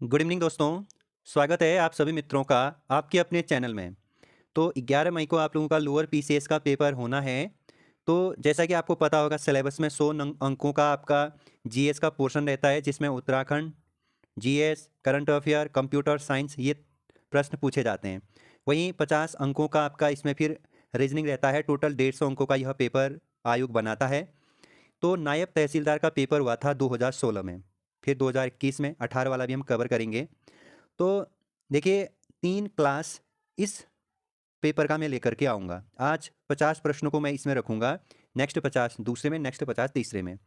Good evening दोस्तों। स्वागत है आप सभी मित्रों का आपके अपने चैनल में। तो 11 मई को आप लोगों का लोअर पीसीएस का पेपर होना है। तो जैसा कि आपको पता होगा सिलेबस में 100 अंकों का आपका जीएस का पोर्शन रहता है, जिसमें Uttarakhand, GS, current affair, computer science ये प्रश्न पूछे जाते हैं। वहीं 50 अंकों का आपका इसमें फिर रीजनिंग रहता है। टोटल 150 अंकों का यह पेपर आयोग बनाता है। तो नायब तहसीलदार का पेपर हुआ था 2016 में, फिर 2021 में 18 वाला भी हम कवर करेंगे। तो देखिए, 3 क्लास इस पेपर का मैं लेकर के आऊँगा। आज 50 प्रश्नों को मैं इसमें रखूँगा, नेक्स्ट 50 दूसरे में, नेक्स्ट 50 तीसरे में।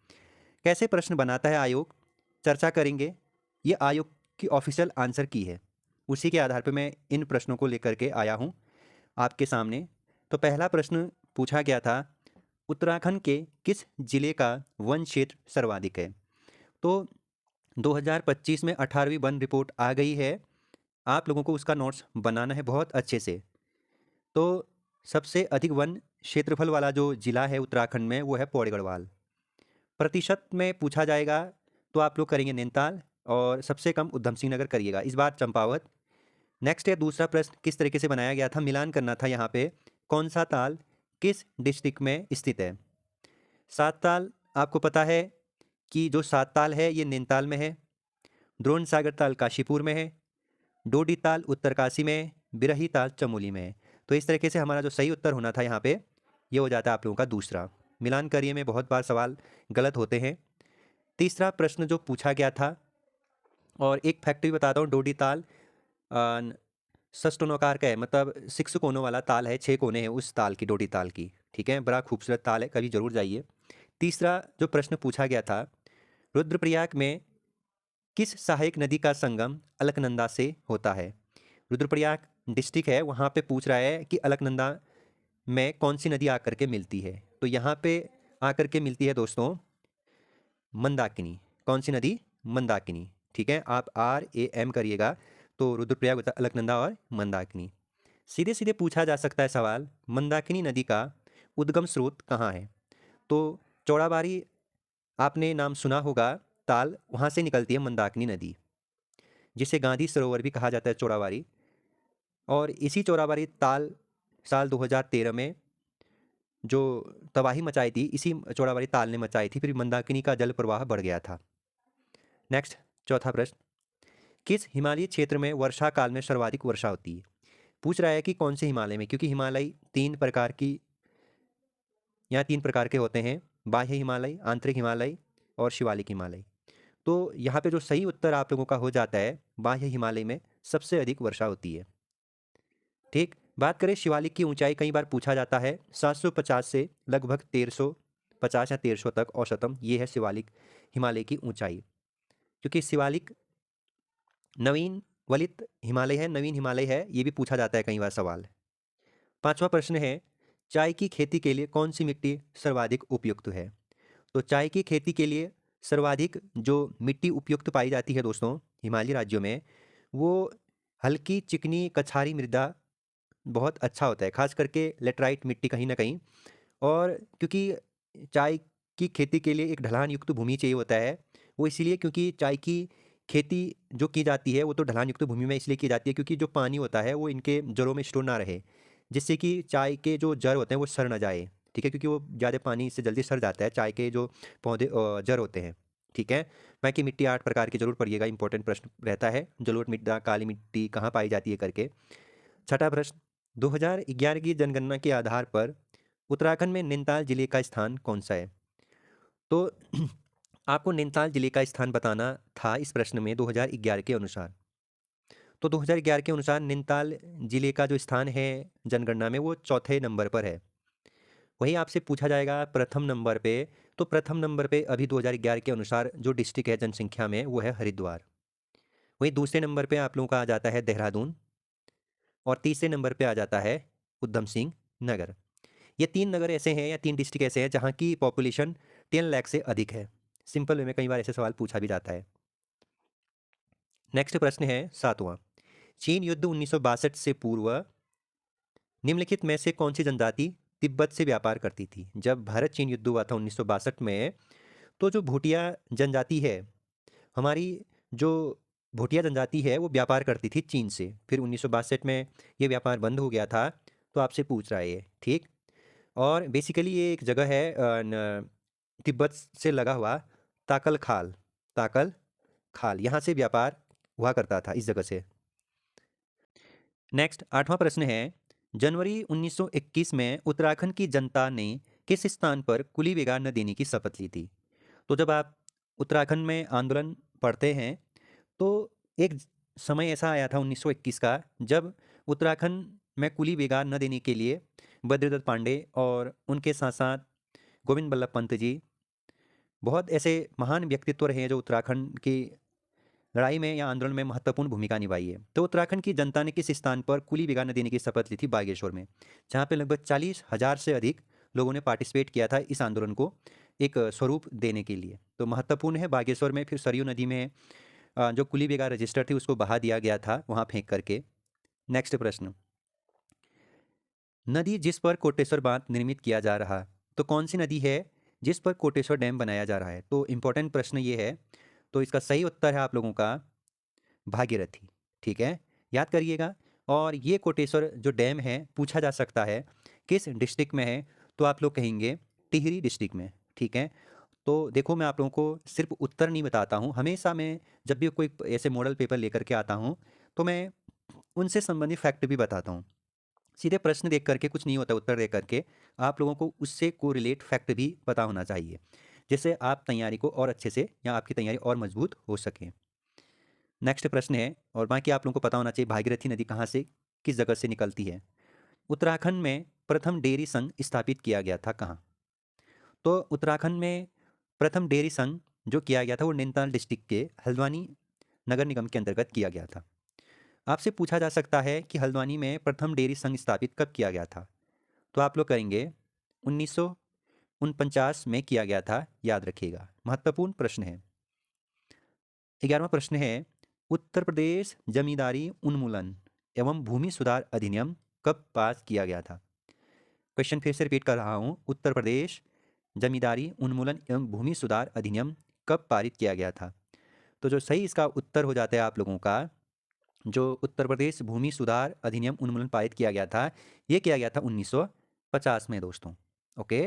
कैसे प्रश्न बनाता है आयोग, चर्चा करेंगे। ये आयोग की ऑफिशियल आंसर की है, उसी के आधार पर मैं इन प्रश्नों को लेकर के आया हूँ आपके सामने। तो पहला प्रश्न पूछा गया था, उत्तराखंड के किस जिले का वन क्षेत्र सर्वाधिक है? तो 2025 में 18वीं वन रिपोर्ट आ गई है। आप लोगों को उसका नोट्स बनाना है बहुत अच्छे से। तो सबसे अधिक वन क्षेत्रफल वाला जो जिला है उत्तराखंड में, वो है पौड़ी गढ़वाल। प्रतिशत में पूछा जाएगा तो आप लोग करेंगे नैनीताल, और सबसे कम उधम सिंह नगर करिएगा, इस बार चंपावत। नेक्स्ट है दूसरा प्रश्न, किस तरीके से बनाया गया था, मिलान करना था यहाँ पे। कौन सा ताल किस डिस्ट्रिक्ट में स्थित है? सात ताल आपको पता है कि जो सात ताल है ये नैनीताल में है। द्रोण सागर ताल काशीपुर में है। डोडी ताल उत्तरकाशी में है। बिरही ताल चमोली में है। तो इस तरीके से हमारा जो सही उत्तर होना था यहाँ पे, ये हो जाता है आप लोगों का दूसरा। मिलान करिए में बहुत बार सवाल गलत होते हैं। तीसरा प्रश्न जो पूछा गया था, और एक फैक्ट भी बताता हूँ, डोडी ताल षष्टनोकार का है, मतलब 6 कोनों वाला ताल है, 6 कोने हैं उस ताल की, डोडी ताल की। ठीक है, बड़ा खूबसूरत ताल है, कभी जरूर जाइए। तीसरा जो प्रश्न पूछा गया था, रुद्रप्रयाग में किस सहायक नदी का संगम अलकनंदा से होता है? रुद्रप्रयाग डिस्ट्रिक्ट है, वहाँ पे पूछ रहा है कि अलकनंदा में कौन सी नदी आकर के मिलती है। तो यहाँ पे आकर के मिलती है दोस्तों मंदाकिनी। कौन सी नदी? मंदाकिनी। ठीक है, आप RAM करिएगा तो रुद्रप्रयाग होता है अलकनंदा और मंदाकिनी। सीधे सीधे पूछा जा सकता है सवाल, मंदाकिनी नदी का उद्गम स्रोत कहाँ है? तो चौड़ाबाड़ी आपने नाम सुना होगा, ताल वहाँ से निकलती है मंदाकिनी नदी, जिसे गांधी सरोवर भी कहा जाता है चौड़ाबाड़ी। और इसी चौराबाड़ी ताल साल 2013 में जो तबाही मचाई थी, इसी चौराबाड़ी ताल ने मचाई थी, फिर मंदाकिनी का जल प्रवाह बढ़ गया था। नेक्स्ट, चौथा प्रश्न, किस हिमालयी क्षेत्र में वर्षा काल में सर्वाधिक वर्षा होती है? पूछ रहा है कि कौन से हिमालय में, क्योंकि हिमालय तीन प्रकार की, यहाँ तीन प्रकार के होते हैं, बाह्य हिमालय, आंतरिक हिमालय और शिवालिक हिमालय। तो यहाँ पे जो सही उत्तर आप लोगों का हो जाता है, बाह्य हिमालय में सबसे अधिक वर्षा होती है। ठीक, बात करें शिवालिक की ऊंचाई, कई बार पूछा जाता है, 750 से लगभग 1350 या 1300 तक औसतम ये है शिवालिक हिमालय की ऊंचाई। क्योंकि शिवालिक नवीन वलित हिमालय है, नवीन हिमालय है, ये भी पूछा जाता है कई बार सवाल। पांचवा प्रश्न है, चाय की खेती के लिए कौन सी मिट्टी सर्वाधिक उपयुक्त है? तो चाय की खेती के लिए सर्वाधिक जो मिट्टी उपयुक्त पाई जाती है दोस्तों हिमालयी राज्यों में, वो हल्की चिकनी कछारी मृदा बहुत अच्छा होता है, खास करके लेटराइट मिट्टी कहीं ना कहीं। और क्योंकि चाय की खेती के लिए एक ढलान युक्त भूमि चाहिए होता है, वो इसीलिए क्योंकि चाय की खेती जो की जाती है वो तो ढलान युक्त भूमि में इसलिए की जाती है क्योंकि जो पानी होता है वो इनके जड़ों में स्टोर ना रहे, जिससे कि चाय के जो जड़ होते हैं वो सड़ ना जाए। ठीक है, क्योंकि वो ज़्यादा पानी से जल्दी सड़ जाता है चाय के जो पौधे जड़ होते हैं। ठीक है, बाकी मिट्टी 8 प्रकार की जरूर पड़िएगा, इंपॉर्टेंट प्रश्न रहता है, जलोढ़ मृदा, काली मिट्टी कहाँ पाई जाती है करके। छठा प्रश्न, 2011 की जनगणना के आधार पर उत्तराखंड में नैनीताल जिले का स्थान कौन सा है? तो आपको नैनीताल जिले का स्थान बताना था इस प्रश्न में 2011 के अनुसार। तो 2011 के अनुसार नैनीताल जिले का जो स्थान है जनगणना में, वो चौथे नंबर पर है। वहीं आपसे पूछा जाएगा प्रथम नंबर पे, तो प्रथम नंबर पे अभी 2011 के अनुसार जो डिस्ट्रिक्ट है जनसंख्या में, वो है हरिद्वार। वहीं दूसरे नंबर पे आप लोगों का आ जाता है देहरादून, और तीसरे नंबर पे आ जाता है उधम सिंह नगर। ये 3 नगर ऐसे हैं या 3 डिस्ट्रिक्ट ऐसे हैं जहाँ की पॉपुलेशन 10 लाख से अधिक है। सिंपल वे में कई बार ऐसे सवाल पूछा भी जाता है। नेक्स्ट प्रश्न है 7वां, चीन युद्ध 1962 से पूर्व निम्नलिखित में से कौन सी जनजाति तिब्बत से व्यापार करती थी? जब भारत चीन युद्ध हुआ था 1962 में, तो जो भूटिया जनजाति है हमारी, जो भोटिया जनजाति है वो व्यापार करती थी चीन से, फिर 1962 में ये व्यापार बंद हो गया था। तो आपसे पूछ रहा है ये, ठीक। और बेसिकली ये एक जगह है तिब्बत से लगा हुआ, ताकल खाल, ताकल खाल, यहाँ से व्यापार हुआ करता था इस जगह से। नेक्स्ट 8वां प्रश्न है, जनवरी 1921 में उत्तराखंड की जनता ने किस स्थान पर कुली बेगार न देने की शपथ ली थी? तो जब आप उत्तराखंड में आंदोलन पढ़ते हैं तो एक समय ऐसा आया था 1921 का, जब उत्तराखंड में कुली बेगार न देने के लिए बद्रीदत्त पांडे और उनके साथ साथ गोविंद बल्लभ पंत जी, बहुत ऐसे महान व्यक्तित्व रहे हैं जो उत्तराखंड की लड़ाई में या आंदोलन में महत्वपूर्ण भूमिका निभाई है। तो उत्तराखंड की जनता ने किस स्थान पर कुली बेगार न देने की शपथ ली थी? बागेश्वर में, जहाँ पे लगभग 40,000 से अधिक लोगों ने पार्टिसिपेट किया था इस आंदोलन को एक स्वरूप देने के लिए। तो महत्वपूर्ण है बागेश्वर में। फिर सरयू नदी में जो कुली बेगार रजिस्टर थी उसको बहा दिया गया था वहाँ फेंक करके। नेक्स्ट प्रश्न, नदी जिस पर कोटेश्वर बांध निर्मित किया जा रहा, तो कौन सी नदी है जिस पर कोटेश्वर डैम बनाया जा रहा है? तो इंपॉर्टेंट प्रश्न ये है। तो इसका सही उत्तर है आप लोगों का भागीरथी, ठीक है, याद करिएगा। और ये कोटेश्वर जो डैम है पूछा जा सकता है किस डिस्ट्रिक्ट में है, तो आप लोग कहेंगे टिहरी डिस्ट्रिक्ट में, ठीक है। तो देखो मैं आप लोगों को सिर्फ उत्तर नहीं बताता हूँ, हमेशा मैं जब भी कोई ऐसे मॉडल पेपर लेकर के आता हूँ तो मैं उनसे संबंधित फैक्ट भी बताता हूँ। सीधे प्रश्न देख करके कुछ नहीं होता, उत्तर देख करके आप लोगों को उससे को रिलेट फैक्ट भी पता होना चाहिए, जिससे आप तैयारी को और अच्छे से या आपकी तैयारी और मजबूत हो सके। नेक्स्ट प्रश्न है, और बाकी आप लोगों को पता होना चाहिए भागीरथी नदी कहाँ से, किस जगह से निकलती है? उत्तराखंड में प्रथम डेयरी संघ स्थापित किया गया था कहाँ? तो उत्तराखंड में प्रथम डेयरी संघ जो किया गया था वो नैनीताल डिस्ट्रिक्ट के हल्द्वानी नगर निगम के अंतर्गत किया गया था। आपसे पूछा जा सकता है कि हल्द्वानी में प्रथम डेयरी संघ स्थापित कब किया गया था? तो आप लोग करेंगे 1949 में किया गया था, याद रखिएगा, महत्वपूर्ण प्रश्न है। 11वां प्रश्न है, उत्तर प्रदेश जमींदारी उन्मूलन एवं भूमि सुधार अधिनियम कब पास किया गया था? क्वेश्चन फिर से रिपीट कर रहा हूँ, उत्तर प्रदेश जमींदारी उन्मूलन एवं भूमि सुधार अधिनियम कब पारित किया गया था? तो जो सही इसका उत्तर हो जाता है आप लोगों का, जो उत्तर प्रदेश भूमि सुधार अधिनियम उन्मूलन पारित किया गया था, ये किया गया था 1950 में दोस्तों। ओके।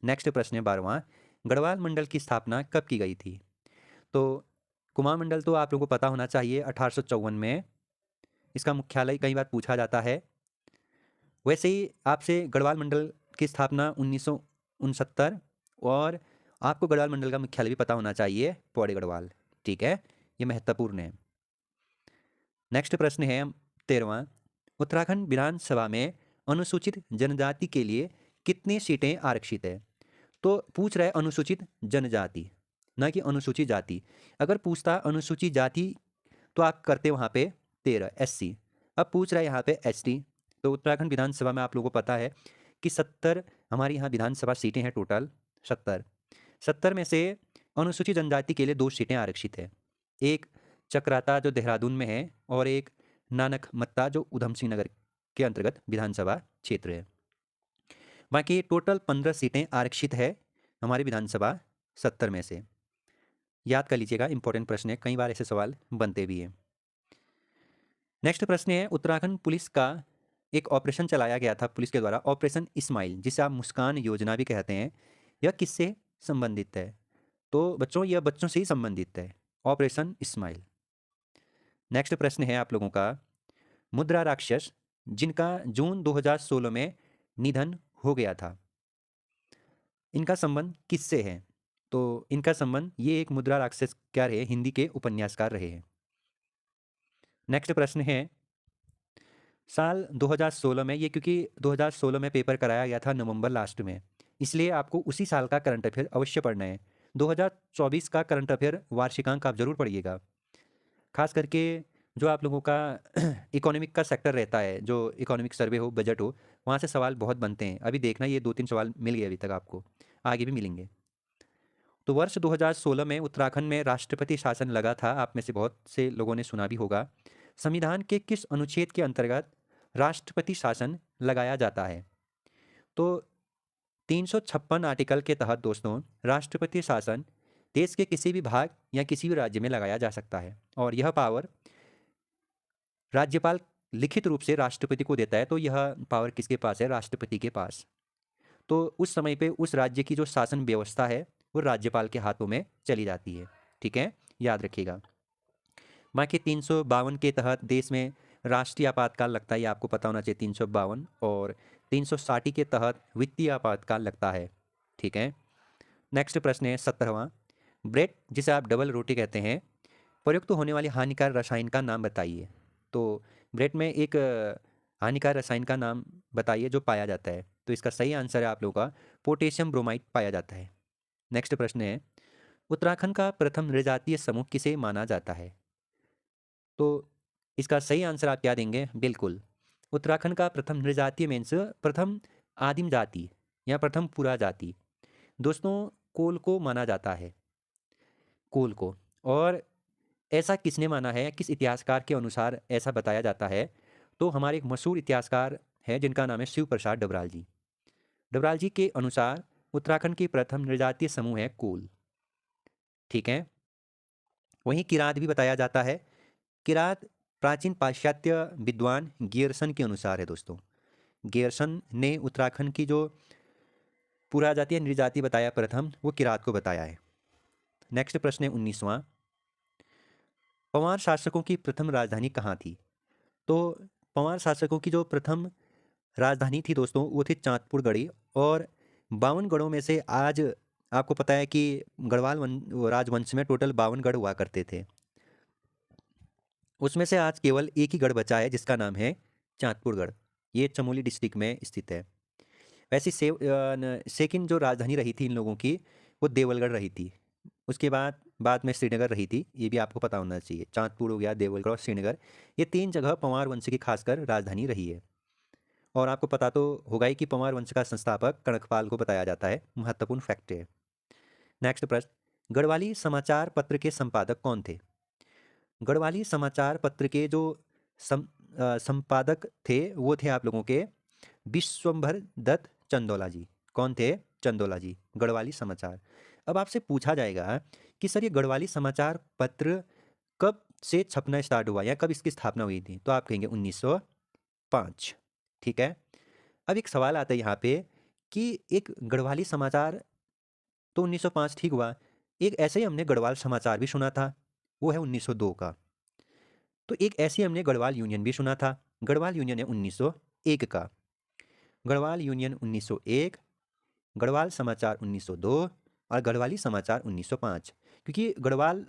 नेक्स्ट प्रश्न है 12वां, गढ़वाल मंडल की स्थापना कब की गई थी? तो कुमाऊं मंडल तो आप लोगों को पता होना चाहिए 1854 में, इसका मुख्यालय कई बार पूछा जाता है। वैसे ही आपसे गढ़वाल मंडल की स्थापना 1969, और आपको गढ़वाल मंडल का मुख्यालय भी पता होना चाहिए, पौड़ी गढ़वाल, ठीक है, ये महत्वपूर्ण है। नेक्स्ट प्रश्न है 13वां, उत्तराखंड विधानसभा में अनुसूचित जनजाति के लिए कितनी सीटें आरक्षित है? तो पूछ रहा है अनुसूचित जनजाति, ना कि अनुसूचित जाति। अगर पूछता अनुसूचित जाति तो आप करते वहाँ पे 13 SC। अब पूछ रहा है यहाँ पे ST। तो उत्तराखंड विधानसभा में आप लोगों को पता है कि 70 हमारी यहाँ विधानसभा सीटें हैं, टोटल 70 में से अनुसूचित जनजाति के लिए 2 सीटें आरक्षित है। एक चक्राता जो देहरादून में है, और एक नानक मत्ता जो उधम सिंह नगर के अंतर्गत विधानसभा क्षेत्र है। बाकी टोटल 15 सीटें आरक्षित है हमारी विधानसभा 70 में से, याद कर लीजिएगा, इंपॉर्टेंट प्रश्न है, कई बार ऐसे सवाल बनते भी हैं। नेक्स्ट प्रश्न है, उत्तराखंड पुलिस का एक ऑपरेशन चलाया गया था पुलिस के द्वारा, ऑपरेशन इस्माइल, जिसे आप मुस्कान योजना भी कहते हैं, यह किससे संबंधित है? तो बच्चों यह बच्चों से ही संबंधित है, ऑपरेशन इस्माइल। नेक्स्ट प्रश्न है आप लोगों का, मुद्रा राक्षस जिनका जून 2016 में निधन हो गया था, इनका संबंध किससे है? तो इनका संबंध, ये एक मुद्रा राक्षस क्या रहे, हिंदी के उपन्यासकार रहे हैं। नेक्स्ट प्रश्न है, साल 2016 में, ये क्योंकि 2016 में पेपर कराया गया था नवंबर लास्ट में, इसलिए आपको उसी साल का करंट अफेयर अवश्य पढ़ना है। 2024 का करंट अफेयर वार्षिकांक आप जरूर पढ़िएगा, खास करके जो आप लोगों का इकोनॉमिक का सेक्टर रहता है, जो इकोनॉमिक सर्वे हो, बजट हो, वहाँ से सवाल बहुत बनते हैं। अभी देखना, ये 2-3 सवाल मिल गए अभी तक, आपको आगे भी मिलेंगे। तो वर्ष 2016 में उत्तराखंड में राष्ट्रपति शासन लगा था, आप में से बहुत से लोगों ने सुना भी होगा। संविधान के किस अनुच्छेद के अंतर्गत राष्ट्रपति शासन लगाया जाता है? तो 356 आर्टिकल के तहत दोस्तों राष्ट्रपति शासन देश के किसी भी भाग या किसी भी राज्य में लगाया जा सकता है और यह पावर राज्यपाल लिखित रूप से राष्ट्रपति को देता है। तो यह पावर किसके पास है? राष्ट्रपति के पास। तो उस समय पे उस राज्य की जो शासन व्यवस्था है वो राज्यपाल के हाथों में चली जाती है। ठीक है, याद रखिएगा। बाकी 352 के तहत देश में राष्ट्रीय आपातकाल लगता है, ये आपको पता होना चाहिए 352, और 360 के तहत वित्तीय आपातकाल लगता है। ठीक है, नेक्स्ट प्रश्न है 17वां। ब्रेड, जिसे आप डबल रोटी कहते हैं, प्रयुक्त होने वाली हानिकारक रसायन का नाम बताइए। तो ब्रेड में एक हानिकारक रसायन का नाम बताइए जो पाया जाता है। तो इसका सही आंसर है आप लोगों का पोटेशियम ब्रोमाइड पाया जाता है। नेक्स्ट प्रश्न है उत्तराखंड का प्रथम नृजातीय समूह किसे माना जाता है? तो इसका सही आंसर आप क्या देंगे? बिल्कुल, उत्तराखंड का प्रथम नृजातीय मीन्स प्रथम आदिम जाति या प्रथम पुरा जाति। दोस्तों, कोल को माना जाता है, कोल को। और ऐसा किसने माना है, किस इतिहासकार के अनुसार ऐसा बताया जाता है? तो हमारे एक मशहूर इतिहासकार हैं जिनका नाम है शिव प्रसाद डबराल जी। डबराल जी के अनुसार उत्तराखंड की प्रथम नृजातीय समूह है कोल। ठीक है, वहीं किरात भी बताया जाता है। किरात प्राचीन पाश्चात्य विद्वान गियर्सन के अनुसार है दोस्तों। गियर्सन ने उत्तराखंड की जो पुरा जाति या नृजाति बताया प्रथम, वो किरात को बताया है। नेक्स्ट प्रश्न है 19वां। पंवार शासकों की प्रथम राजधानी कहाँ थी? तो पंवार शासकों की जो प्रथम राजधानी थी दोस्तों वो थी चांदपुर गढ़ी। और 52 गढ़ों में से आज आपको पता है कि राजवंश में टोटल 52 गढ़ हुआ करते थे। उसमें से आज केवल एक ही गढ़ बचा है जिसका नाम है चांदपुर गढ़। ये चमोली डिस्ट्रिक्ट में स्थित है। वैसे सेकंड जो राजधानी रही थी इन लोगों की वो देवलगढ़ रही थी। उसके बाद में श्रीनगर रही थी, ये भी आपको पता होना चाहिए। चांदपुर हो गया, देवलगढ़ और श्रीनगर, ये 3 जगह पंवार वंश की खासकर राजधानी रही है। और आपको पता तो होगा ही कि पंवार वंश का संस्थापक कणकपाल को बताया जाता है। महत्वपूर्ण फैक्ट है। नेक्स्ट प्रश्न, गढ़वाली समाचार पत्र के संपादक कौन थे? गढ़वाली समाचार पत्र के जो संपादक थे वो थे आप लोगों के विश्वंभर दत्त चंदौला जी। कौन थे? चंदौला जी। गढ़वाली समाचार। अब आपसे पूछा जाएगा कि सर ये गढ़वाली समाचार पत्र कब से छपना स्टार्ट हुआ या कब इसकी स्थापना हुई थी? तो आप कहेंगे 1905। ठीक है, अब एक सवाल आता है यहाँ पे कि एक गढ़वाली समाचार तो 1905 ठीक हुआ, एक ऐसे ही हमने गढ़वाल समाचार भी सुना था, वो है 1902 का। तो एक ऐसी हमने गढ़वाल यूनियन भी सुना था, गढ़वाल यूनियन है 1901 का। गढ़वाल यूनियन 1901, गढ़वाल समाचार 1902 और गढ़वाली समाचार 1905। क्योंकि गढ़वाल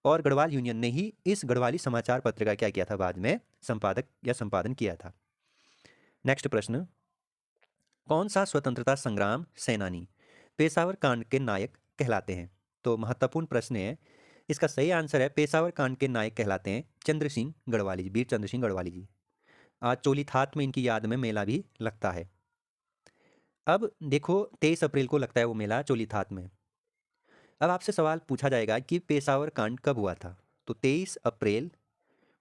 और गढ़वाल यूनियन ने ही इस गढ़वाली समाचार पत्र का क्या किया था, बाद में संपादक या संपादन किया था। नेक्स्ट प्रश्न, कौन सा स्वतंत्रता संग्राम सेनानी पेशावर कांड के नायक कहलाते हैं? तो महत्वपूर्ण प्रश्न है, इसका सही आंसर है पेशावर कांड के नायक कहलाते हैं चंद्र सिंह गढ़वाली जी, वीर चंद्र सिंह गढ़वाली जी। आज चोलीथात में इनकी याद में मेला भी लगता है। अब देखो 23 अप्रैल को लगता है वो मेला चोलीथात में। अब आपसे सवाल पूछा जाएगा कि पेशावर कांड कब हुआ था? तो 23 अप्रैल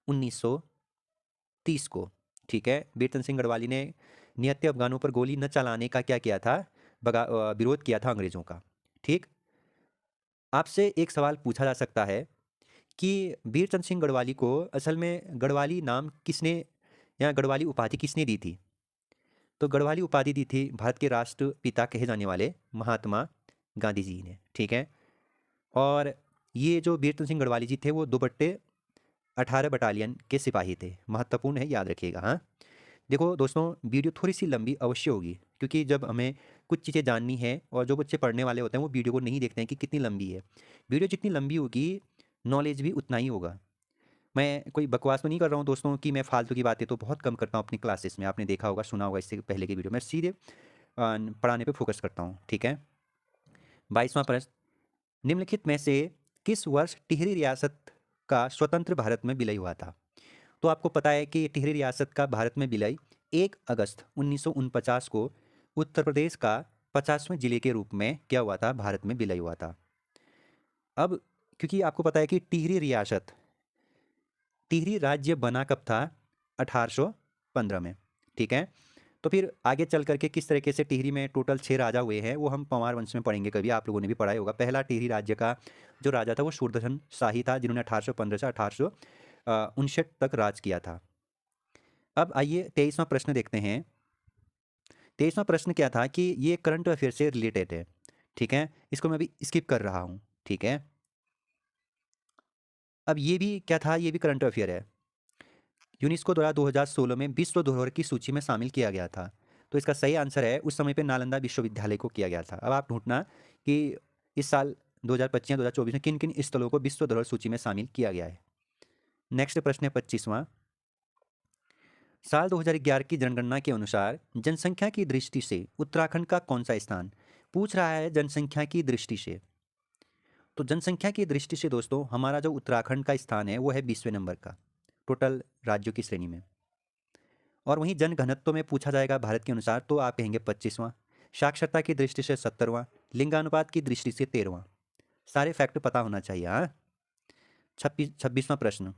1930 को। ठीक है, वीर चंद्र सिंह गढ़वाली ने निहत्थे अफगानों पर गोली न चलाने का क्या किया था? विरोध किया था अंग्रेजों का। ठीक, आपसे एक सवाल पूछा जा सकता है कि वीर चंद्र सिंह गढ़वाली को असल में गढ़वाली नाम किसने या गढ़वाली उपाधि किसने दी थी? तो गढ़वाली उपाधि दी थी भारत के राष्ट्रपिता कहे जाने वाले महात्मा गांधी जी ने। ठीक है, और ये जो वीर चंद्र सिंह गढ़वाली जी थे वो 2/18 बटालियन के सिपाही थे। महत्वपूर्ण है, याद रखिएगा। हाँ, देखो दोस्तों, वीडियो थोड़ी सी लंबी अवश्य होगी क्योंकि जब हमें कुछ चीज़ें जाननी है और जो बच्चे पढ़ने वाले होते हैं वो वीडियो को नहीं देखते हैं कि कितनी लंबी है। वीडियो जितनी लंबी होगी नॉलेज भी उतना ही होगा। मैं कोई बकवास तो नहीं कर रहा हूँ दोस्तों कि मैं फालतू की बातें तो बहुत कम करता हूँ अपनी क्लासेस में, आपने देखा होगा, सुना होगा इससे पहले की वीडियो में सीधे पढ़ाने पे फोकस करता हूँ। ठीक है, 22वां प्रश्न, निम्नलिखित में से किस वर्ष टिहरी रियासत का स्वतंत्र भारत में विलय हुआ था? तो आपको पता है कि टिहरी रियासत का भारत में विलय 1 अगस्त 1949 को उत्तर प्रदेश का 50वें जिले के रूप में क्या हुआ था? भारत में विलय हुआ था। अब क्योंकि आपको पता है कि टिहरी राज्य बना कब था? 1815 में। ठीक है, तो फिर आगे चल करके किस तरीके से टिहरी में टोटल 6 राजा हुए हैं वो हम पंवार वंश में पढ़ेंगे, कभी आप लोगों ने भी पढ़ा ही होगा। पहला टिहरी राज्य का जो राजा था वो शूरदर्शन शाही था, जिन्होंने 1815 से 1859 तक राज किया था। अब आइए 23वां प्रश्न देखते हैं। 23वां प्रश्न क्या था कि ये करंट अफेयर से रिलेटेड है, ठीक है, इसको मैं अभी स्किप कर रहा हूँ, ठीक है। अब ये भी क्या था, ये भी करंट अफेयर है। यूनेस्को द्वारा 2016 में विश्व धरोहर की सूची में शामिल किया गया था। तो इसका सही आंसर है उस समय पे नालंदा विश्वविद्यालय को किया गया था। अब आप ढूंढना कि इस साल 2025 या 2024 में किन किन स्थलों को विश्व धरोहर सूची में शामिल किया गया है। नेक्स्ट प्रश्न है 25वां। साल 2011 की जनगणना के अनुसार जनसंख्या की दृष्टि से उत्तराखंड का कौन सा स्थान, पूछ रहा है जनसंख्या की दृष्टि से। तो जनसंख्या की दृष्टि से दोस्तों हमारा जो उत्तराखंड का स्थान है वो है 20वें नंबर का टोटल राज्यों की श्रेणी में। और वहीं जनघनत्व में पूछा जाएगा भारत के अनुसार तो आप कहेंगे 25वां, साक्षरता की दृष्टि से 70वां, लिंगानुपात की दृष्टि से 13वां। सारे फैक्ट पता होना चाहिए। हाँ, 26वां प्रश्न,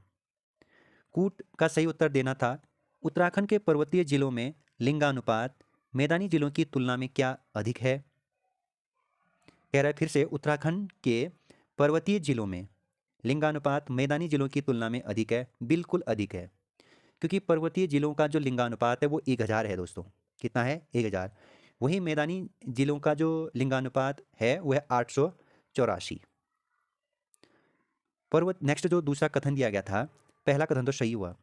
कूट का सही उत्तर देना था। उत्तराखंड के पर्वतीय जिलों में लिंगानुपात मैदानी जिलों की तुलना में क्या अधिक है। कह रहा है फिर से, उत्तराखंड के पर्वतीय जिलों में लिंगानुपात मैदानी जिलों की तुलना में अधिक है, बिल्कुल अधिक है, क्योंकि पर्वतीय जिलों का जो लिंगानुपात है वो 1000 है दोस्तों। कितना है? 1000। वहीं मैदानी जिलों का जो लिंगानुपात है वो है 884। पर्वत नेक्स्ट जो दूसरा कथन दिया गया था, पहला कथन तो सही हुआ,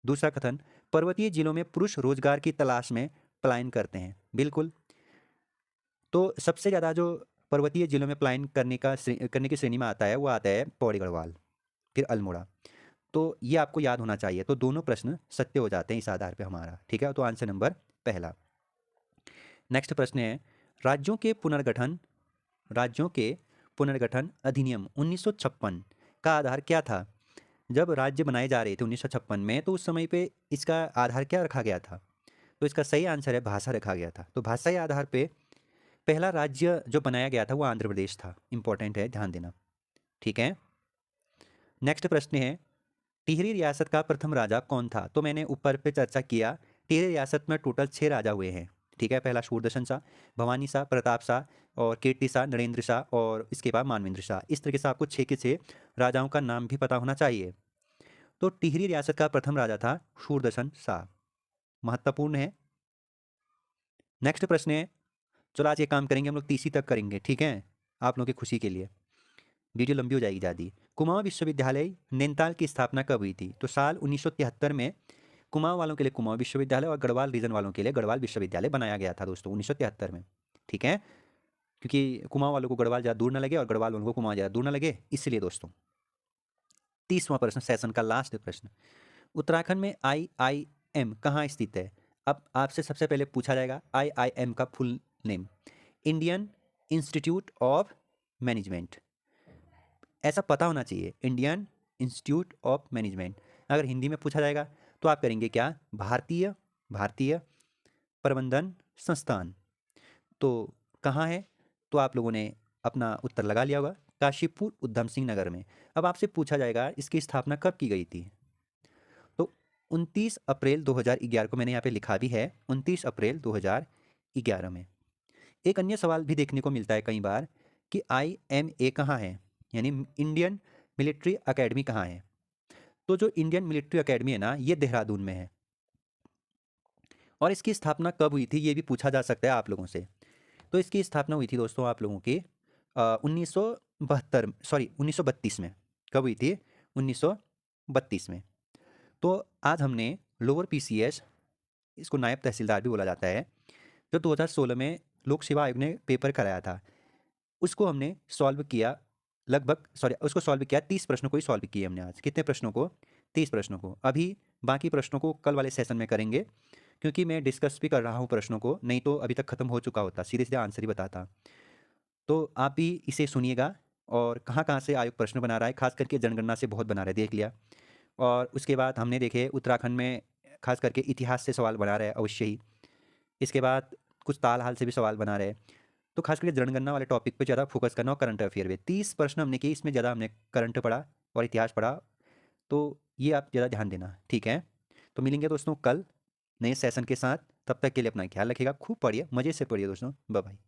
दूसरा कथन, पर्वतीय जिलों में पुरुष रोजगार की तलाश में पलायन करते हैं, बिल्कुल। तो सबसे ज़्यादा जो पर्वतीय जिलों में पलायन करने की श्रेणी में आता है वो आता है पौड़ी गढ़वाल, फिर अल्मोड़ा। तो ये आपको याद होना चाहिए। तो दोनों प्रश्न सत्य हो जाते हैं इस आधार पे हमारा, ठीक है। तो आंसर नंबर पहला। नेक्स्ट प्रश्न है, राज्यों के पुनर्गठन राज्यों के पुनर्गठन अधिनियम 1956 का आधार क्या था। जब राज्य बनाए जा रहे थे 1956 में, तो उस समय पे इसका आधार क्या रखा गया था। तो इसका सही आंसर है भाषा रखा गया था। तो भाषा के आधार पे पहला राज्य जो बनाया गया था वो आंध्र प्रदेश था। इंपॉर्टेंट है, ध्यान देना, ठीक है। नेक्स्ट प्रश्न है, टिहरी रियासत का प्रथम राजा कौन था। तो मैंने ऊपर पे चर्चा किया, टिहरी रियासत में टोटल 6 राजा हुए हैं, ठीक है। पहला शूरदर्शन शाह, भवानी शाह, प्रताप शाह और कीर्ति शाह, नरेंद्र शाह और इसके बाद मानवेंद्र शाह। इस तरीके से आपको 6 के 6 राजाओं का नाम भी पता होना चाहिए। तो टिहरी रियासत का प्रथम राजा था शूरदर्शन शाह, महत्वपूर्ण है। नेक्स्ट प्रश्न है, चलो आज ये काम करेंगे हम लोग 30 तक करेंगे, ठीक है, आप लोगों की खुशी के लिए, वीडियो लंबी हो जाएगी ज़्यादा। कुमाऊं विश्वविद्यालय नैनीताल की स्थापना कब हुई थी। तो साल 1973 में कुमाऊं वालों के लिए कुमाऊं विश्वविद्यालय और गढ़वाल रीजन वालों के लिए गढ़वाल विश्वविद्यालय बनाया गया था दोस्तों 1973 में, ठीक है। क्योंकि कुमाऊं वालों को गढ़वाल ज़्यादा दूर ना लगे और गढ़वाल वालों को कुमाऊं ज़्यादा दूर ना लगे, इसलिए दोस्तों। 30वां प्रश्न, सेशन का लास्ट प्रश्न, उत्तराखंड में IIM कहाँ स्थित है। अब आपसे सबसे पहले पूछा जाएगा IIM का full name, Indian institute of management, ऐसा पता होना चाहिए, इंडियन इंस्टीट्यूट ऑफ मैनेजमेंट। अगर हिंदी में पूछा जाएगा तो आप करेंगे क्या, भारतीय भारतीय प्रबंधन संस्थान। तो कहाँ है, तो आप लोगों ने अपना उत्तर लगा लिया होगा, काशीपुर उधम सिंह नगर में। अब आपसे पूछा जाएगा इसकी स्थापना कब की गई थी। तो 29 अप्रैल 2011 को मैंने यहाँ पे लिखा भी है, 29 अप्रैल 2011 में। एक अन्य सवाल भी देखने को मिलता है कई बार कि IMA कहाँ है, यानी इंडियन मिलिट्री अकेडमी कहाँ है। तो जो इंडियन मिलिट्री अकेडमी है ना, ये देहरादून में है। और इसकी स्थापना कब हुई थी ये भी पूछा जा सकता है आप लोगों से। तो इसकी स्थापना हुई थी दोस्तों आप लोगों की 1932 में। कब हुई थी? 1932 में। तो आज हमने लोअर PCS, इसको नायब तहसीलदार भी बोला जाता है, जो 2016 में लोक सेवा आयोग ने पेपर कराया था, उसको हमने सॉल्व किया। उसको सॉल्व किया, 30 प्रश्नों को ही सॉल्व किए हमने आज। कितने प्रश्नों को? 30 प्रश्नों को। अभी बाकी प्रश्नों को कल वाले सेशन में करेंगे, क्योंकि मैं डिस्कस भी कर रहा हूँ प्रश्नों को, नहीं तो अभी तक खत्म हो चुका होता, सीधे सीधे आंसर ही बताता। तो आप भी इसे सुनिएगा और कहाँ कहाँ से आयोग प्रश्न बना रहा है, खास करके जनगणना से बहुत बना रहा है, देख लिया। और उसके बाद हमने देखे उत्तराखंड में खास करके इतिहास से सवाल बना रहे हैं अवश्य ही। इसके बाद कुछ ताल हाल से भी सवाल बना रहे हैं। तो खास करके जनगणना वाले टॉपिक पे ज़्यादा फोकस करना और करंट अफेयर पे 30 प्रश्न हमने किए, इसमें ज़्यादा हमने करंट पढ़ा और इतिहास पढ़ा। तो ये आप ज़्यादा ध्यान देना, ठीक है। तो मिलेंगे दोस्तों कल नए सेशन के साथ। तब तक के लिए अपना ख्याल रखिएगा, खूब पढ़िए, मज़े से पढ़िए दोस्तों। Bye bye.